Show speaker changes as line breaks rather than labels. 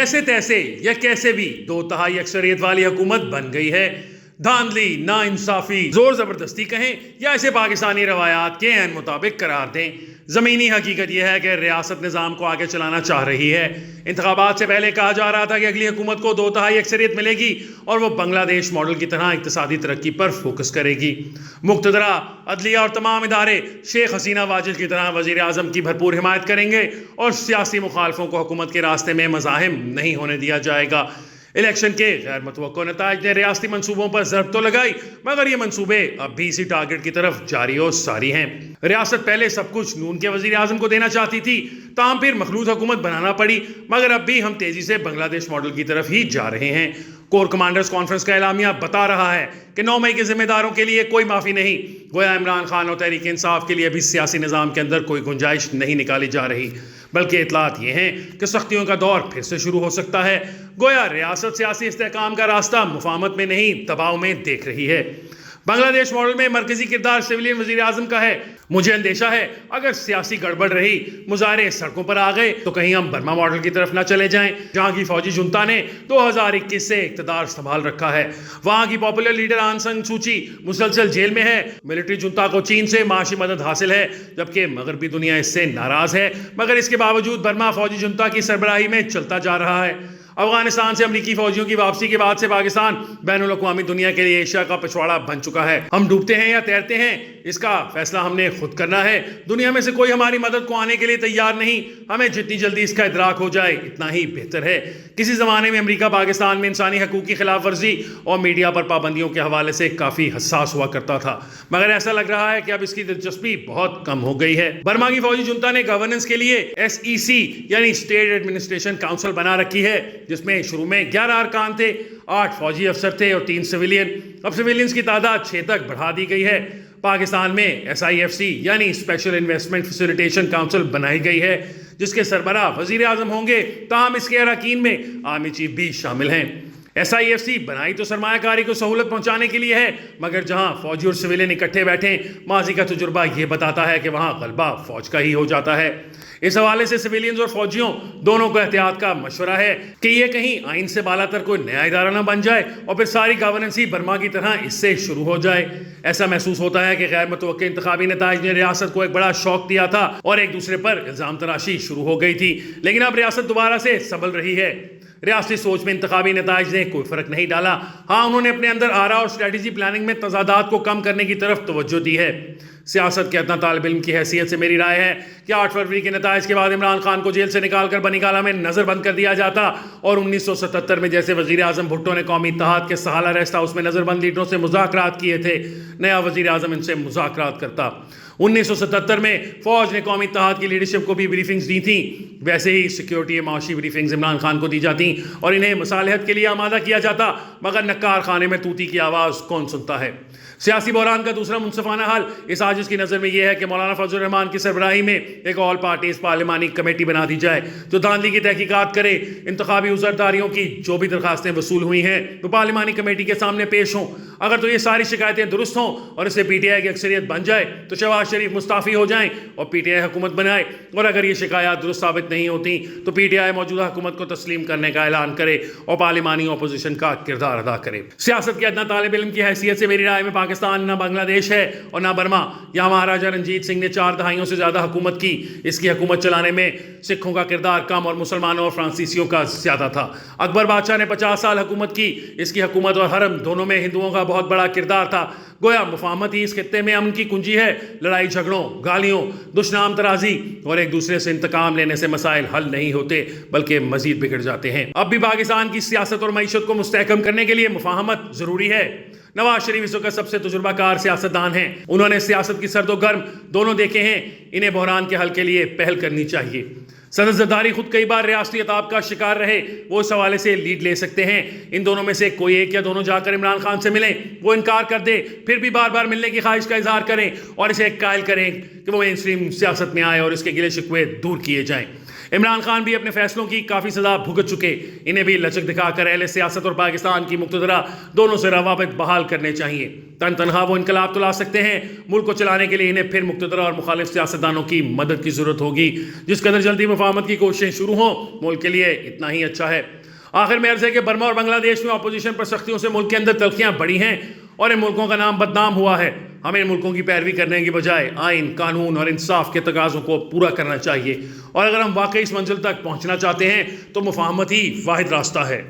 جیسے تیسے یا کیسے بھی 2/3 اکثریت والی حکومت بن گئی ہے۔ دھاندلی، نا انصافی، زور زبردستی کہیں یا اسے پاکستانی روایات کے عین مطابق قرار دیں، زمینی حقیقت یہ ہے کہ ریاست نظام کو آگے چلانا چاہ رہی ہے۔ انتخابات سے پہلے کہا جا رہا تھا کہ اگلی حکومت کو 2/3 اکثریت ملے گی اور وہ بنگلہ دیش ماڈل کی طرح اقتصادی ترقی پر فوکس کرے گی۔ مقتدرہ، عدلیہ اور تمام ادارے شیخ حسینہ واجد کی طرح وزیر اعظم کی بھرپور حمایت کریں گے اور سیاسی مخالفوں کو حکومت کے راستے میں مزاحم نہیں ہونے دیا جائے گا۔ الیکشن کے غیر متوقع نتائج نے ریاستی منصوبوں پر ضرب تو لگائی، مگر یہ منصوبے اب بھی اسی ٹارگٹ کی طرف جاری و ساری ہیں۔ ریاست پہلے سب کچھ نون کے وزیر اعظم کو دینا چاہتی تھی، تاہم پھر مخلوط حکومت بنانا پڑی، مگر اب بھی ہم تیزی سے بنگلہ دیش ماڈل کی طرف ہی جا رہے ہیں۔ کور کمانڈرز کانفرنس کا اعلامیہ بتا رہا ہے کہ 9 مئی کے ذمہ داروں کے لیے کوئی معافی نہیں۔ گویا عمران خان اور تحریک انصاف کے لیے بھی سیاسی نظام کے اندر کوئی گنجائش نہیں نکالی جا رہی، بلکہ اطلاعات یہ ہیں کہ سختیوں کا دور پھر سے شروع ہو سکتا ہے۔ گویا ریاست سیاسی استحکام کا راستہ مفاہمت میں نہیں، دباؤ میں دیکھ رہی ہے۔ بنگلہ دیش ماڈل میں مرکزی کردار سویلین وزیر اعظم کا ہے۔ مجھے اندیشہ ہے اگر سیاسی گڑبڑ رہی، مظاہرے سڑکوں پر آ گئے تو کہیں ہم برما ماڈل کی طرف نہ چلے جائیں، جہاں کی فوجی جنتا نے 2021 سے اقتدار سنبھال رکھا ہے۔ وہاں کی پاپولر لیڈر آنگ سان سوچی مسلسل جیل میں ہے۔ ملٹری جنتا کو چین سے معاشی مدد حاصل ہے، جبکہ مغربی دنیا اس سے ناراض ہے، مگر اس کے باوجود برما فوجی جنتا کی سربراہی میں چلتا جا رہا ہے۔ افغانستان سے امریکی فوجیوں کی واپسی کے بعد سے پاکستان بین الاقوامی دنیا کے لیے ایشیا کا پچھواڑا بن چکا ہے۔ ہم ڈوبتے ہیں یا تیرتے ہیں، اس کا فیصلہ ہم نے خود کرنا ہے۔ دنیا میں سے کوئی ہماری مدد کو آنے کے لیے تیار نہیں، ہمیں جتنی جلدی اس کا ادراک ہو جائے اتنا ہی بہتر ہے۔ کسی زمانے میں امریکہ پاکستان میں انسانی حقوق کی خلاف ورزی اور میڈیا پر پابندیوں کے حوالے سے کافی حساس ہوا کرتا تھا، مگر ایسا لگ رہا ہے کہ اب اس کی دلچسپی بہت کم ہو گئی ہے۔ برما کی فوجی جنتا نے گورننس کے لیے SEC یعنی اسٹیٹ ایڈمنسٹریشن کاؤنسل بنا رکھی ہے، جس میں شروع میں 11 ارکان تھے، 8 فوجی افسر تھے اور 3 سویلین۔ اب سویلینز کی تعداد 6 تک بڑھا دی گئی ہے۔ پاکستان میں SIFC یعنی اسپیشل انویسٹمنٹ فیسیلیٹیشن کاؤنسل بنائی گئی ہے، جس کے سربراہ وزیر اعظم ہوں گے، تاہم اس کے اراکین میں آرمی چیف بھی شامل ہیں۔ SIFC بنائی تو سرمایہ کاری کو سہولت پہنچانے کے لیے ہے، مگر جہاں فوجی اور سویلین اکٹھے بیٹھیں، ماضی کا تجربہ یہ بتاتا ہے کہ وہاں غلبہ فوج کا ہی ہو جاتا ہے۔ اس حوالے سے سویلینز اور فوجیوں دونوں کو احتیاط کا مشورہ ہے کہ یہ کہیں آئین سے بالا تر کوئی نیا ادارہ نہ بن جائے اور پھر ساری گورننس ہی برما کی طرح اس سے شروع ہو جائے۔ ایسا محسوس ہوتا ہے کہ غیر متوقع انتخابی نتائج نے ریاست کو ایک بڑا شوق دیا تھا اور ایک دوسرے پر الزام تراشی شروع ہو گئی تھی، لیکن اب ریاست دوبارہ سے سنبھل رہی ہے۔ ریاستی سوچ میں انتخابی نتائج نے کوئی فرق نہیں ڈالا، ہاں انہوں نے اپنے اندر آرا اور اسٹریٹجی پلاننگ میں تضادات کو کم کرنے کی طرف توجہ دی ہے۔ سیاست کے ادنا طالب علم کی حیثیت سے میری رائے ہے کہ 8 فروری کے نتائج کے بعد عمران خان کو جیل سے نکال کر بنی گالہ میں نظر بند کر دیا جاتا اور 1977 میں جیسے وزیر اعظم بھٹو نے قومی اتحاد کے سہالہ ریسٹ ہاؤس میں نظر بند لیڈروں سے مذاکرات کیے تھے، نیا وزیر اعظم ان سے مذاکرات کرتا۔ 1977 میں فوج نے قومی اتحاد کی لیڈرشپ کو بھی بریفنگز دی تھیں، ویسے ہی سیکیورٹی معاشی بریفنگز عمران خان کو دی جاتی اور انہیں مصالحت کے لیے آمادہ کیا جاتا، مگر نکار خانے میں طوطی کی آواز کون سنتا ہے۔ سیاسی بحران کا دوسرا منصفانہ حل اس عاجز کی نظر میں یہ ہے کہ مولانا فضل الرحمان کی سربراہی میں ایک آل پارٹیز پارلیمانی کمیٹی بنا دی جائے جو دھاندلی کی تحقیقات کرے۔ انتخابی عذرداریوں کی جو بھی درخواستیں وصول ہوئی ہیں وہ پارلیمانی کمیٹی کے سامنے پیش ہوں۔ اگر تو یہ ساری شکایتیں درست ہوں اور اسے PTI کی اکثریت بن جائے تو شہباز شریف مستعفی ہو جائیں اور PTI حکومت بنائے، اور اگر یہ شکایات درست ثابت نہیں ہوتی تو PTI موجودہ حکومت کو تسلیم کرنے کا اعلان کرے اور پارلیمانی اپوزیشن کا کردار ادا کرے۔ سیاست کے ادنا طالب علم کی حیثیت سے میری رائے میں پاکستان نہ بنگلہ دیش ہے اور نہ برما۔ یہاں مہاراجہ رنجیت سنگھ نے 4 دہائیوں سے زیادہ حکومت کی۔ اس کی حکومت چلانے میں سکھوں کا کردار کم اور مسلمانوں اور فرانسیسیوں کا زیادہ تھا۔ اکبر بادشاہ نے 50 سال حکومت کی، اس کی حکومت اور حرم دونوں میں ہندوؤں کا بہت بڑا کردار تھا۔ گویا مفاہمت ہی اس خطے میں امن کی کنجی ہے۔ لڑائی جھگڑوں، گالیوں، دشنام ترازی اور ایک دوسرے سے انتقام لینے سے مسائل حل نہیں ہوتے بلکہ مزید بگڑ جاتے ہیں۔ اب بھی پاکستان کی سیاست اور معیشت کو مستحکم کرنے کے لیے مفاہمت ضروری ہے۔ نواز شریف اس وقت سب سے تجربہ کار سیاستدان ہیں، انہوں نے سیاست کی سرد و گرم دونوں دیکھے ہیں، انہیں بحران کے حل کے لیے پہل کرنی چاہیے۔ صدر زرداری خود کئی بار ریاستی عطاب کا شکار رہے، وہ اس حوالے سے لیڈ لے سکتے ہیں۔ ان دونوں میں سے کوئی ایک یا دونوں جا کر عمران خان سے ملیں، وہ انکار کر دے پھر بھی بار بار ملنے کی خواہش کا اظہار کریں اور اسے قائل کریں کہ وہ مین اسٹریم سیاست میں آئے اور اس کے گلے شکوے دور کیے جائیں۔ عمران خان بھی اپنے فیصلوں کی کافی سزا بھگت چکے، انہیں بھی لچک دکھا کر اہل سیاست اور پاکستان کی مقتدرہ دونوں سے روابط بحال کرنے چاہیے۔ تنہا وہ انقلاب تو لا سکتے ہیں، ملک کو چلانے کے لیے انہیں پھر مقتدرہ اور مخالف سیاستدانوں کی مدد کی ضرورت ہوگی۔ جس قدر جلدی مفاہمت کی کوششیں شروع ہوں، ملک کے لیے اتنا ہی اچھا ہے۔ آخر میں عرض ہے کہ برما اور بنگلہ دیش میں اپوزیشن پر سختیوں سے ملک کے اندر تلخیاں بڑھی ہیں اور ان ملکوں کا نام بدنام ہوا ہے۔ ہمیں ان ملکوں کی پیروی کرنے کی بجائے آئین، قانون اور انصاف کے تقاضوں کو پورا کرنا چاہیے، اور اگر ہم واقعی اس منزل تک پہنچنا چاہتے ہیں تو مفاہمت ہی واحد راستہ ہے۔